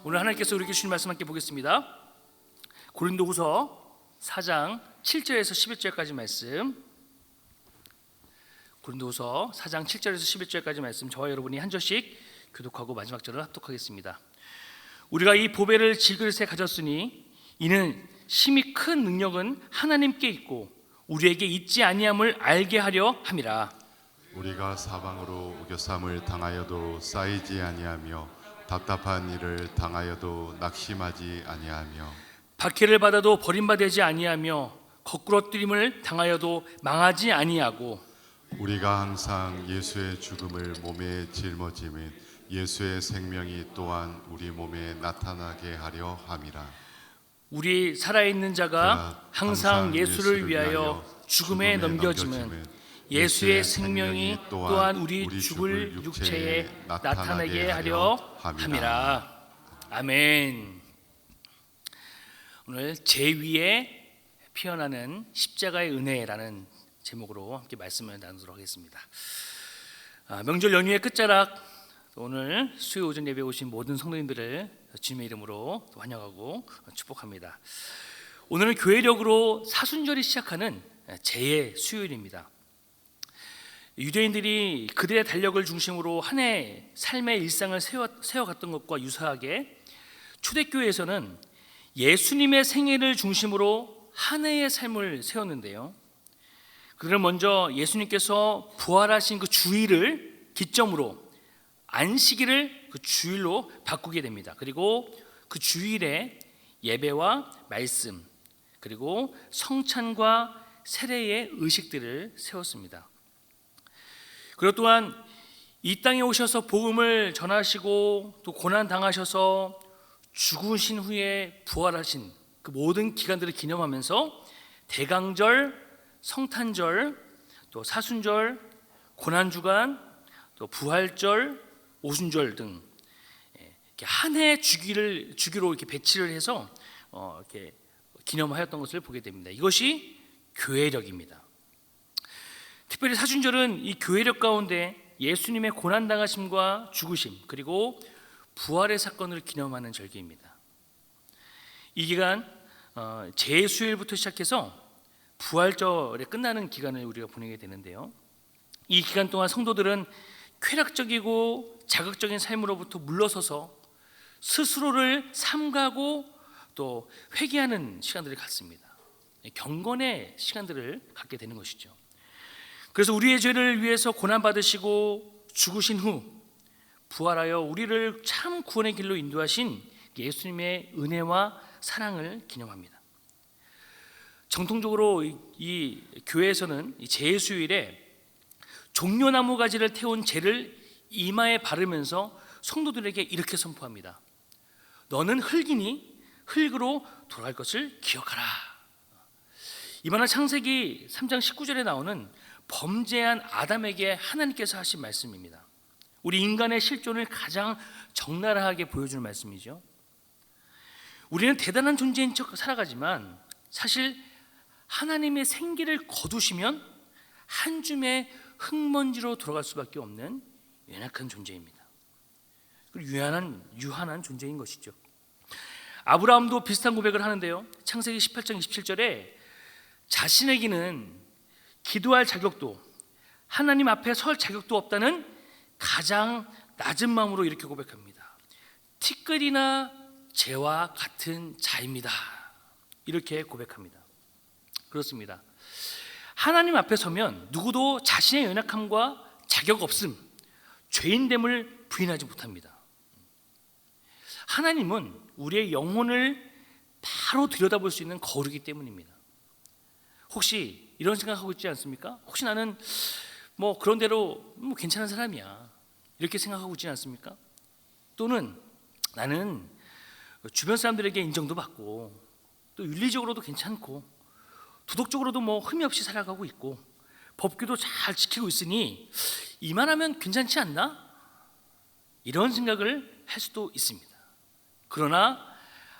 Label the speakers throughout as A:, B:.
A: 오늘 하나님께서 우리에게 주신 말씀 함께 보겠습니다. 고린도후서 4장 7절에서 11절까지 말씀. 고린도후서 4장 7절에서 11절까지 말씀, 저와 여러분이 한 절씩 교독하고 마지막 절을 합독하겠습니다. 우리가 이 보배를 질그릇에 가졌으니 이는 심히 큰 능력은 하나님께 있고 우리에게 있지 아니함을 알게 하려 함이라.
B: 우리가 사방으로 우겨쌈을 당하여도 쌓이지 아니하며 답답한 일을 당하여도 낙심하지 아니하며
A: 박해를 받아도 버림받지 아니하며 거꾸러뜨림을 당하여도 망하지 아니하고
B: 우리가 항상 예수의 죽음을 몸에 짊어지면 예수의 생명이 또한 우리 몸에 나타나게 하려 함이라.
A: 우리 살아있는 자가 항상 예수를 위하여 죽음에 넘겨짐은 예수의 생명이 또한 우리 죽을 육체에 나타나게 하려 함이라. 아멘. 오늘 제 위에 피어나는 십자가의 은혜라는 제목으로 함께 말씀을 나누도록 하겠습니다. 명절 연휴의 끝자락, 오늘 수요 오전 예배에 오신 모든 성도님들을 주님의 이름으로 환영하고 축복합니다. 오늘은 교회력으로 사순절이 시작하는 제 수요일입니다. 유대인들이 그들의 달력을 중심으로 한 해 삶의 일상을 세워갔던 것과 유사하게 초대교회에서는 예수님의 생애를 중심으로 한 해의 삶을 세웠는데요, 그들은 먼저 예수님께서 부활하신 그 주일을 기점으로 안식일을 그 주일로 바꾸게 됩니다. 그리고 그 주일에 예배와 말씀, 그리고 성찬과 세례의 의식들을 세웠습니다. 그리고 또한 이 땅에 오셔서 복음을 전하시고 또 고난 당하셔서 죽으신 후에 부활하신 그 모든 기간들을 기념하면서 대강절, 성탄절, 또 사순절, 고난주간, 또 부활절, 오순절 등 한 해 주기로 이렇게 배치를 해서 이렇게 기념하였던 것을 보게 됩니다. 이것이 교회력입니다. 특별히 사순절은 이 교회력 가운데 예수님의 고난당하심과 죽으심, 그리고 부활의 사건을 기념하는 절기입니다. 이 기간 제수일부터 시작해서 부활절에 끝나는 기간을 우리가 보내게 되는데요, 이 기간 동안 성도들은 쾌락적이고 자극적인 삶으로부터 물러서서 스스로를 삼가고 또 회개하는 시간들을 갖습니다. 경건의 시간들을 갖게 되는 것이죠. 그래서 우리의 죄를 위해서 고난받으시고 죽으신 후 부활하여 우리를 참 구원의 길로 인도하신 예수님의 은혜와 사랑을 기념합니다. 정통적으로 이 교회에서는 이 제수일에 종려나무 가지를 태운 재를 이마에 바르면서 성도들에게 이렇게 선포합니다. 너는 흙이니 흙으로 돌아갈 것을 기억하라. 이번에 창세기 3장 19절에 나오는 범죄한 아담에게 하나님께서 하신 말씀입니다. 우리 인간의 실존을 가장 적나라하게 보여주는 말씀이죠. 우리는 대단한 존재인 척 살아가지만 사실 하나님의 생기를 거두시면 한 줌의 흙먼지로 돌아갈 수밖에 없는 연약한 존재입니다. 그리고 유한한 존재인 것이죠. 아브라함도 비슷한 고백을 하는데요, 창세기 18장 27절에 자신에게는 기도할 자격도, 하나님 앞에 설 자격도 없다는 가장 낮은 마음으로 이렇게 고백합니다. 티끌이나 재와 같은 자입니다. 이렇게 고백합니다. 그렇습니다. 하나님 앞에 서면 누구도 자신의 연약함과 자격 없음, 죄인됨을 부인하지 못합니다. 하나님은 우리의 영혼을 바로 들여다볼 수 있는 거울이기 때문입니다. 혹시 이런 생각하고 있지 않습니까? 혹시 나는 그런 대로 괜찮은 사람이야, 이렇게 생각하고 있지 않습니까? 또는 나는 주변 사람들에게 인정도 받고 또 윤리적으로도 괜찮고 도덕적으로도 흠이 없이 살아가고 있고 법규도 잘 지키고 있으니 이만하면 괜찮지 않나? 이런 생각을 할 수도 있습니다. 그러나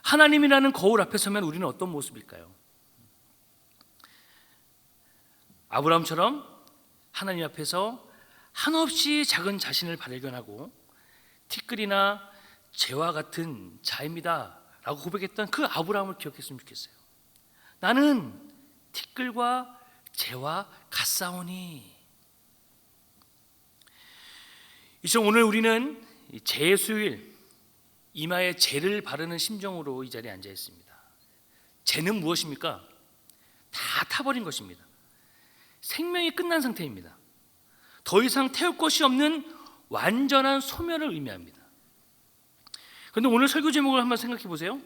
A: 하나님이라는 거울 앞에 서면 우리는 어떤 모습일까요? 아브라함처럼 하나님 앞에서 한없이 작은 자신을 발견하고 티끌이나 재와 같은 자입니다 라고 고백했던 그 아브라함을 기억했으면 좋겠어요. 나는 티끌과 재와 같사오니. 이제 오늘 우리는 재의 수요일, 이마에 재를 바르는 심정으로 이 자리에 앉아 있습니다. 재는 무엇입니까? 다 타버린 것입니다. 생명이 끝난 상태입니다. 더 이상 태울 것이 없는 완전한 소멸을 의미합니다. 그런데 오늘 설교 제목을 한번 생각해 보세요.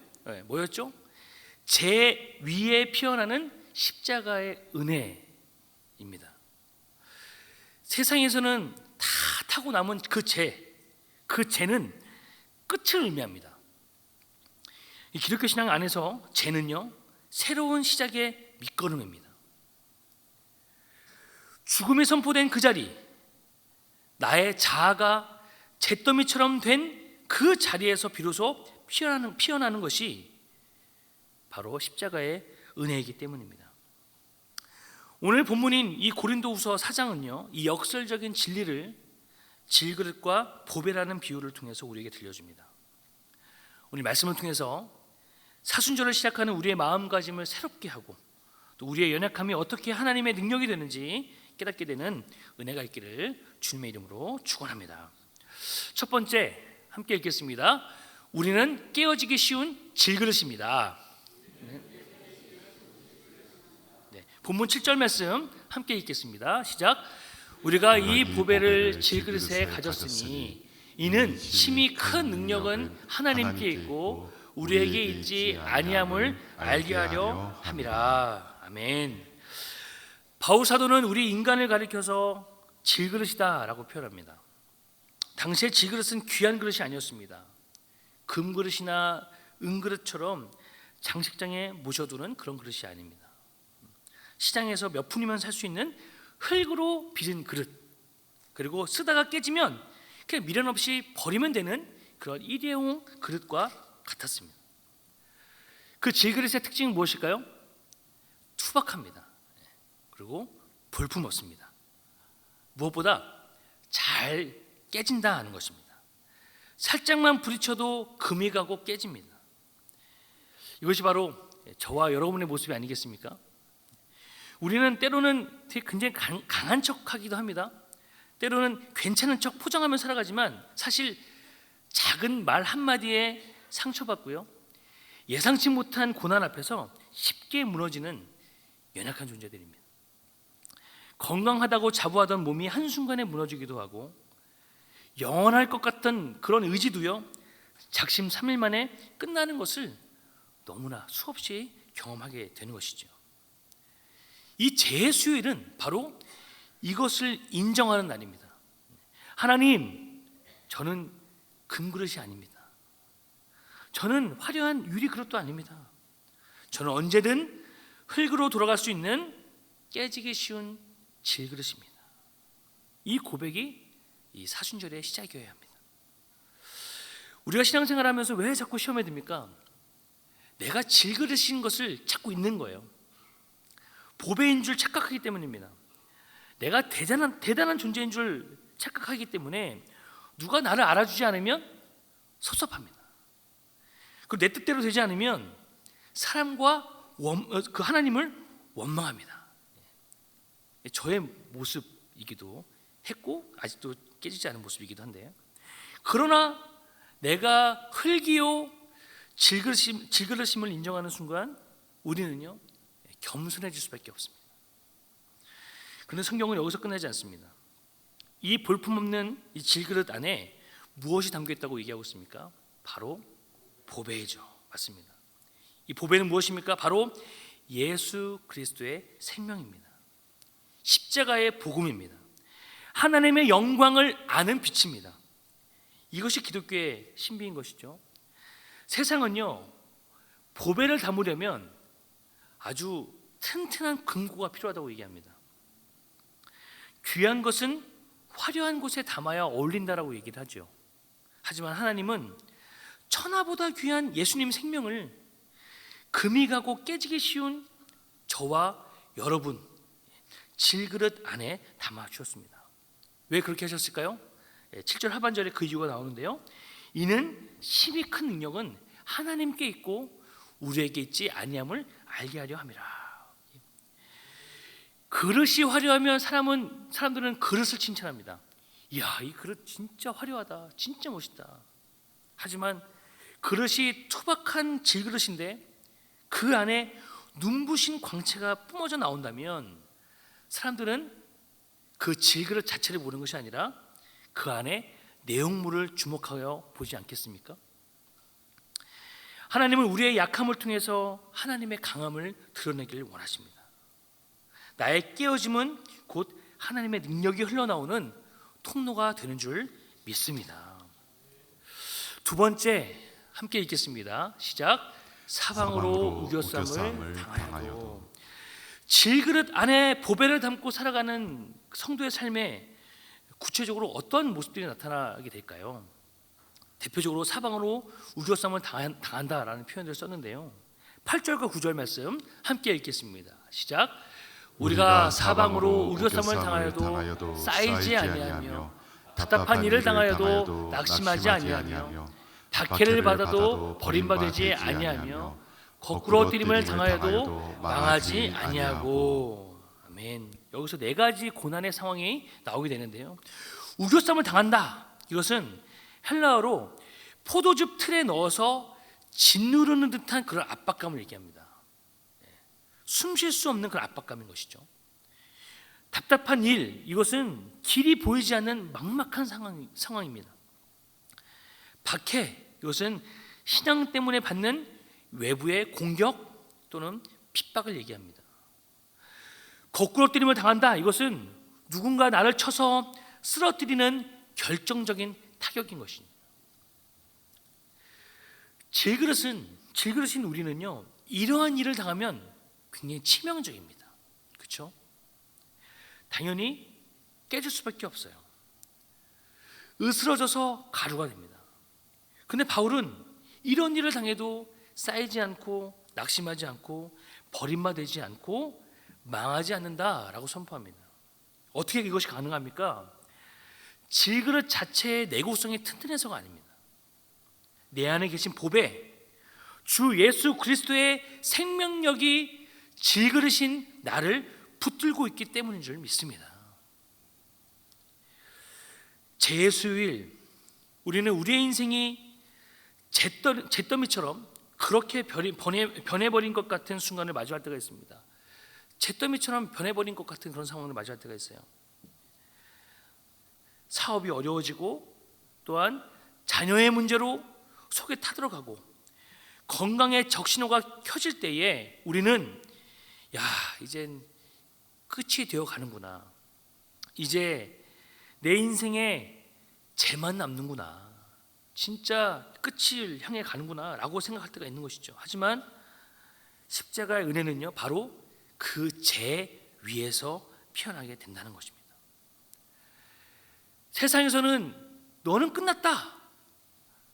A: 뭐였죠? 재 위에 피어나는 십자가의 은혜입니다. 세상에서는 다 타고 남은 그 재는 끝을 의미합니다. 이 기독교 신앙 안에서 재는요, 새로운 시작의 밑거름입니다. 죽음이 선포된 그 자리, 나의 자아가 잿더미처럼 된 그 자리에서 비로소 피어나는 것이 바로 십자가의 은혜이기 때문입니다. 오늘 본문인 이 고린도후서 4장은요, 이 역설적인 진리를 질그릇과 보배라는 비유를 통해서 우리에게 들려줍니다. 오늘 말씀을 통해서 사순절을 시작하는 우리의 마음가짐을 새롭게 하고 또 우리의 연약함이 어떻게 하나님의 능력이 되는지 깨닫게 되는 은혜가 있기를 주님의 이름으로 축원합니다. 첫 번째, 함께 읽겠습니다. 우리는 깨어지기 쉬운 질그릇입니다. 네, 본문 7절 말씀 함께 읽겠습니다. 시작. 우리가 이 보배를 질그릇에 가졌으니 이는 심히 큰 능력은 하나님께 있고 우리에게 있지 아니함을 알게 하려 함이라. 아멘. 바울 사도는 우리 인간을 가리켜서 질그릇이다라고 표현합니다. 당시에 질그릇은 귀한 그릇이 아니었습니다. 금그릇이나 은그릇처럼 장식장에 모셔두는 그런 그릇이 아닙니다. 시장에서 몇 푼이면 살 수 있는 흙으로 빚은 그릇, 그리고 쓰다가 깨지면 그냥 미련 없이 버리면 되는 그런 일회용 그릇과 같았습니다. 그 질그릇의 특징은 무엇일까요? 투박합니다. 그리고 볼품 없습니다. 무엇보다 잘 깨진다 하는 것입니다. 살짝만 부딪혀도 금이 가고 깨집니다. 이것이 바로 저와 여러분의 모습이 아니겠습니까? 우리는 때로는 되게 굉장히 강한 척하기도 합니다. 때로는 괜찮은 척 포장하며 살아가지만 사실 작은 말 한마디에 상처받고요, 예상치 못한 고난 앞에서 쉽게 무너지는 연약한 존재들입니다. 건강하다고 자부하던 몸이 한순간에 무너지기도 하고 영원할 것 같던 그런 의지도요, 작심 3일 만에 끝나는 것을 너무나 수없이 경험하게 되는 것이죠. 이 재의 수요일은 바로 이것을 인정하는 날입니다. 하나님, 저는 금그릇이 아닙니다. 저는 화려한 유리 그릇도 아닙니다. 저는 언제든 흙으로 돌아갈 수 있는 깨지기 쉬운 질그릇입니다. 이 고백이 이 사순절의 시작이어야 합니다. 우리가 신앙생활하면서 왜 자꾸 시험에 듭니까? 내가 질그릇인 것을 찾고 있는 거예요. 보배인 줄 착각하기 때문입니다. 내가 대단한 존재인 줄 착각하기 때문에 누가 나를 알아주지 않으면 섭섭합니다. 그리고 내 뜻대로 되지 않으면 사람과 그 하나님을 원망합니다. 저의 모습이기도 했고 아직도 깨지지 않은 모습이기도 한데, 그러나 내가 흙이요 질그릇임을 인정하는 순간 우리는요 겸손해질 수밖에 없습니다. 그런데 성경은 여기서 끝나지 않습니다. 이 볼품없는 이 질그릇 안에 무엇이 담겨 있다고 얘기하고 있습니까? 바로 보배이죠. 맞습니다. 이 보배는 무엇입니까? 바로 예수 그리스도의 생명입니다. 십자가의 복음입니다. 하나님의 영광을 아는 빛입니다. 이것이 기독교의 신비인 것이죠. 세상은요, 보배를 담으려면 아주 튼튼한 금고가 필요하다고 얘기합니다. 귀한 것은 화려한 곳에 담아야 어울린다라고 얘기를 하죠. 하지만 하나님은 천하보다 귀한 예수님 생명을 금이 가고 깨지기 쉬운 저와 여러분 질그릇 안에 담아 주셨습니다. 왜 그렇게 하셨을까요? 7절 하반절에 그 이유가 나오는데요, 이는 심히 큰 능력은 하나님께 있고 우리에게 있지 아니함을 알게 하려 함이라. 그릇이 화려하면 사람들은 그릇을 칭찬합니다. 이야, 이 그릇 진짜 화려하다, 진짜 멋있다. 하지만 그릇이 투박한 질그릇인데 그 안에 눈부신 광채가 뿜어져 나온다면 사람들은 그 질그릇 자체를 보는 것이 아니라 그 안에 내용물을 주목하여 보지 않겠습니까? 하나님은 우리의 약함을 통해서 하나님의 강함을 드러내기를 원하십니다. 나의 깨어짐은 곧 하나님의 능력이 흘러나오는 통로가 되는 줄 믿습니다. 두 번째, 함께 읽겠습니다. 시작. 사방으로 우겨쌈을 당하여도. 질그릇 안에 보배를 담고 살아가는 성도의 삶에 구체적으로 어떤 모습들이 나타나게 될까요? 대표적으로 사방으로 우겨쌈을 당한다라는 표현을 썼는데요. 8절과 9절 말씀 함께 읽겠습니다. 시작. 우리가 사방으로 우겨쌈을 당하여도 쌓이지 아니하며 답답한 일을 당하여도 낙심하지 아니하며 박해를 받아도 버림받지 아니하며 거꾸로 뛰림을 당하여도 망하지 아니하고. 아멘. 여기서 네 가지 고난의 상황이 나오게 되는데요. 우겨쌈을 당한다. 이것은 헬라어로 포도즙 틀에 넣어서 짓누르는 듯한 그런 압박감을 얘기합니다. 숨 쉴 수 없는 그런 압박감인 것이죠. 답답한 일, 이것은 길이 보이지 않는 막막한 상황입니다. 박해, 이것은 신앙 때문에 받는 외부의 공격 또는 핍박을 얘기합니다. 거꾸로 뛰림을 당한다. 이것은 누군가 나를 쳐서 쓰러뜨리는 결정적인 타격인 것입니다. 질그릇인 우리는요, 이러한 일을 당하면 굉장히 치명적입니다. 그렇죠? 당연히 깨질 수밖에 없어요. 으스러져서 가루가 됩니다. 근데 바울은 이런 일을 당해도 쌓이지 않고 낙심하지 않고 버림받지 않고 망하지 않는다라고 선포합니다. 어떻게 이것이 가능합니까? 질그릇 자체의 내구성이 튼튼해서가 아닙니다. 내 안에 계신 보배, 주 예수 그리스도의 생명력이 질그릇인 나를 붙들고 있기 때문인 줄 믿습니다. 재수일, 우리는 우리의 인생이 잿더미처럼 그렇게 변해버린 것 같은 순간을 마주할 때가 있습니다. 잿더미처럼 변해버린 것 같은 그런 상황을 마주할 때가 있어요. 사업이 어려워지고 또한 자녀의 문제로 속에 타들어가고 건강의 적신호가 켜질 때에 우리는 이젠 끝이 되어 가는구나. 이제 내 인생에 쟤만 남는구나. 진짜 끝을 향해 가는구나 라고 생각할 때가 있는 것이죠. 하지만 십자가의 은혜는요, 바로 그 재 위에서 피어나게 된다는 것입니다. 세상에서는 너는 끝났다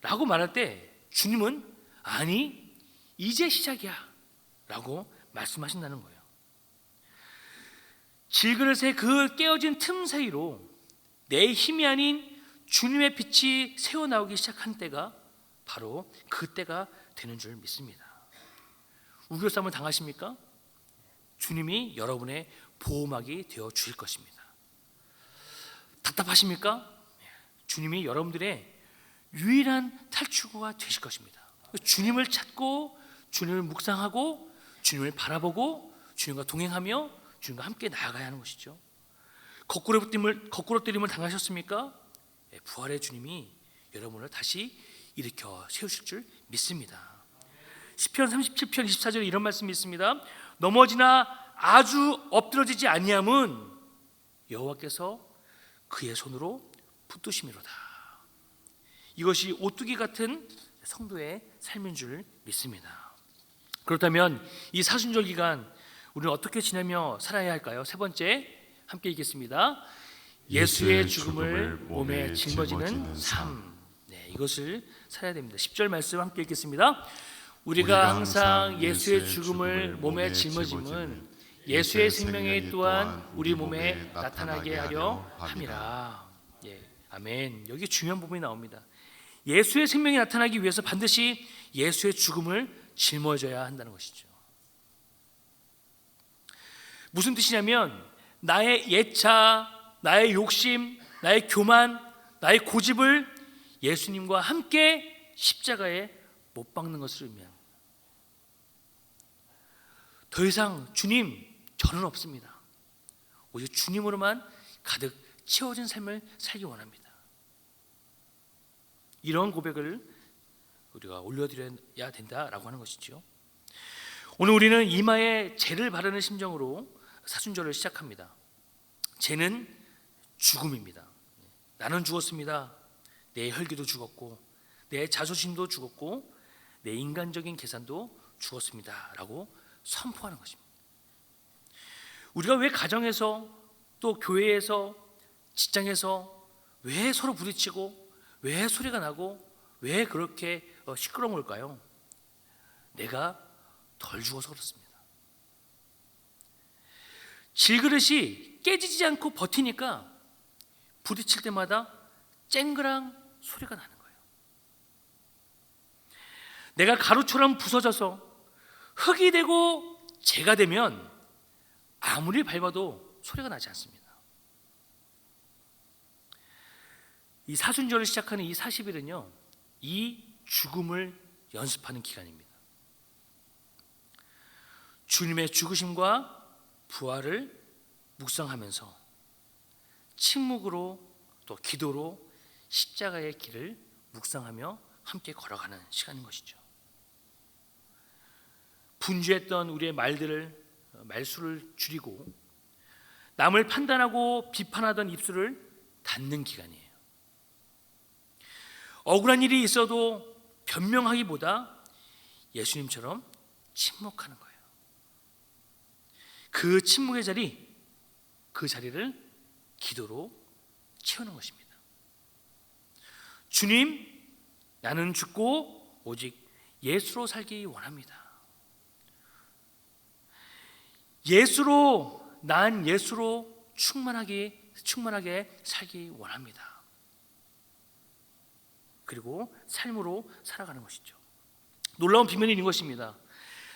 A: 라고 말할 때 주님은 아니, 이제 시작이야 라고 말씀하신다는 거예요. 질그릇의 그 깨어진 틈 사이로 내 힘이 아닌 주님의 빛이 새어나오기 시작한 때가 바로 그때가 되는 줄 믿습니다. 우겨쌈을 당하십니까? 주님이 여러분의 보호막이 되어 주실 것입니다. 답답하십니까? 주님이 여러분들의 유일한 탈출구가 되실 것입니다. 주님을 찾고 주님을 묵상하고 주님을 바라보고 주님과 동행하며 주님과 함께 나아가야 하는 것이죠. 거꾸로 뛰림을 당하셨습니까? 부활의 주님이 여러분을 다시 일으켜 세우실 줄 믿습니다. 시편 37편 24절에 이런 말씀이 있습니다. 넘어지나 아주 엎드러지지 아니함은 여호와께서 그의 손으로 붙드심이로다. 이것이 오뚜기 같은 성도의 삶인 줄 믿습니다. 그렇다면 이 사순절 기간 우리는 어떻게 지내며 살아야 할까요? 세 번째, 함께 읽겠습니다. 예수의 죽음을 몸에 짊어지는 삶. 이것을 살아야 됩니다. 10절 말씀 함께 읽겠습니다. 우리가 항상 예수의 죽음을 몸에 짊어짐은 예수의 생명이 또한 우리 몸에 나타나게 하려 함이라. 아멘. 여기 중요한 부분이 나옵니다. 예수의 생명이 나타나기 위해서 반드시 예수의 죽음을 짊어져야 한다는 것이죠. 무슨 뜻이냐면 나의 예차, 나의 욕심, 나의 교만, 나의 고집을 예수님과 함께 십자가에 못 박는 것을 의미합니다. 더 이상 주님, 저는 없습니다. 오직 주님으로만 가득 채워진 삶을 살기 원합니다. 이런 고백을 우리가 올려드려야 된다라고 하는 것이죠. 오늘 우리는 이마에 죄를 바르는 심정으로 사순절을 시작합니다. 죄는 죽음입니다. 나는 죽었습니다. 내 혈기도 죽었고 내 자존심도 죽었고 내 인간적인 계산도 죽었습니다 라고 선포하는 것입니다. 우리가 왜 가정에서 또 교회에서 직장에서 왜 서로 부딪히고 왜 소리가 나고 왜 그렇게 시끄러운 걸까요? 내가 덜 죽어서 그렇습니다. 질그릇이 깨지지 않고 버티니까 부딪힐 때마다 쨍그랑 소리가 나는 거예요. 내가 가루처럼 부서져서 흙이 되고 재가 되면 아무리 밟아도 소리가 나지 않습니다. 이 사순절을 시작하는 이 40일은요, 이 죽음을 연습하는 기간입니다. 주님의 죽으심과 부활을 묵상하면서 침묵으로 또 기도로 십자가의 길을 묵상하며 함께 걸어가는 시간인 것이죠. 분주했던 우리의 말수를 줄이고 남을 판단하고 비판하던 입술을 닫는 기간이에요. 억울한 일이 있어도 변명하기보다 예수님처럼 침묵하는 거예요. 그 침묵의 자리, 그 자리를 기도로 채우는 것입니다. 주님, 나는 죽고 오직 예수로 살기 원합니다. 난 예수로 충만하게 살기 원합니다. 그리고 삶으로 살아가는 것이죠. 놀라운 비밀이 있는 것입니다.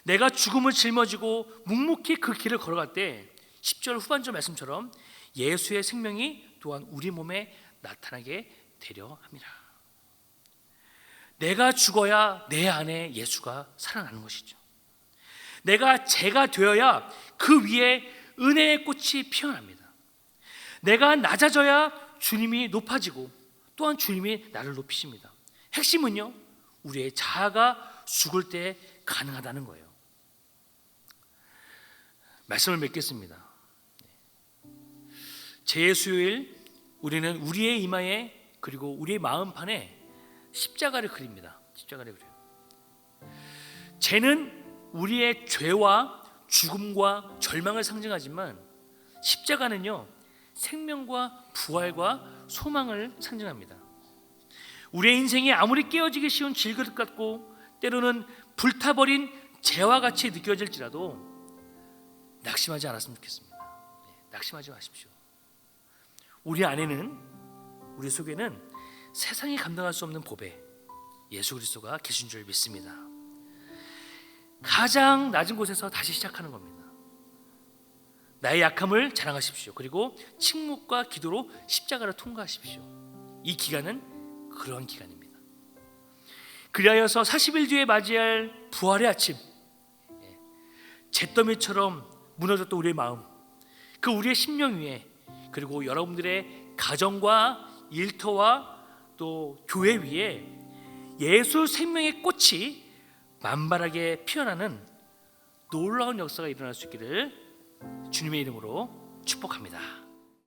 A: 내가 죽음을 짊어지고 묵묵히 그 길을 걸어갈 때 10절 후반절 말씀처럼 예수의 생명이 또한 우리 몸에 나타나게 되려 합니다. 내가 죽어야 내 안에 예수가 살아나는 것이죠. 내가 죄가 되어야 그 위에 은혜의 꽃이 피어납니다. 내가 낮아져야 주님이 높아지고 또한 주님이 나를 높이십니다. 핵심은요, 우리의 자아가 죽을 때 가능하다는 거예요. 말씀을 맺겠습니다. 제수요일 우리는 우리의 이마에 그리고 우리의 마음판에 십자가를 그립니다. 십자가를 그려요. 죄는 우리의 죄와 죽음과 절망을 상징하지만 십자가는요, 생명과 부활과 소망을 상징합니다. 우리의 인생이 아무리 깨어지기 쉬운 질그릇 같고 때로는 불타버린 재와 같이 느껴질지라도 낙심하지 않았으면 좋겠습니다. 낙심하지 마십시오. 우리 안에는, 우리 속에는 세상이 감당할 수 없는 보배 예수 그리스도가 계신 줄 믿습니다. 가장 낮은 곳에서 다시 시작하는 겁니다. 나의 약함을 자랑하십시오. 그리고 침묵과 기도로 십자가를 통과하십시오. 이 기간은 그러한 기간입니다. 그리하여서 40일 뒤에 맞이할 부활의 아침, 잿더미처럼 무너졌던 우리의 마음, 그 우리의 심령 위에, 그리고 여러분들의 가정과 일터와 또 교회 위에 예수 생명의 꽃이 만발하게 피어나는 놀라운 역사가 일어날 수 있기를 주님의 이름으로 축복합니다.